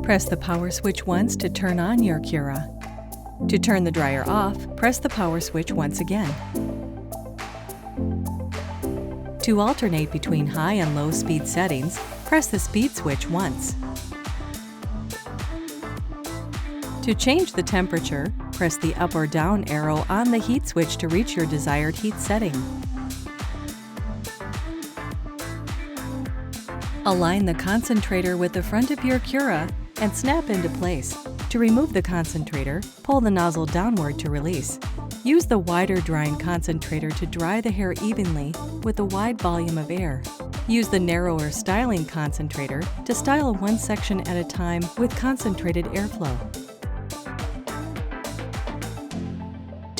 Press the power switch once to turn on your Cura. To turn the dryer off, press the power switch once again. To alternate between high and low speed settings, press the speed switch once. To change the temperature, press the up or down arrow on the heat switch to reach your desired heat setting. Align the concentrator with the front of your Cura and snap into place. To remove the concentrator, pull the nozzle downward to release. Use the wider drying concentrator to dry the hair evenly with a wide volume of air. Use the narrower styling concentrator to style one section at a time with concentrated airflow.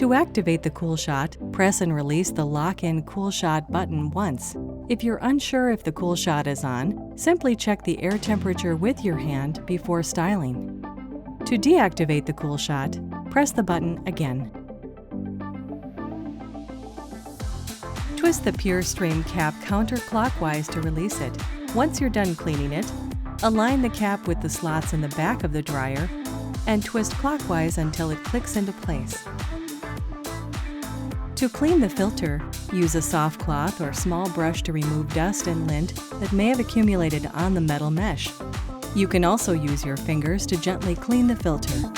To activate the Cool Shot, press and release the lock-in Cool Shot button once. If you're unsure if the Cool Shot is on, simply check the air temperature with your hand before styling. To deactivate the Cool Shot, press the button again. Twist the Pure Stream cap counterclockwise to release it. Once you're done cleaning it, align the cap with the slots in the back of the dryer and twist clockwise until it clicks into place. To clean the filter, use a soft cloth or small brush to remove dust and lint that may have accumulated on the metal mesh. You can also use your fingers to gently clean the filter.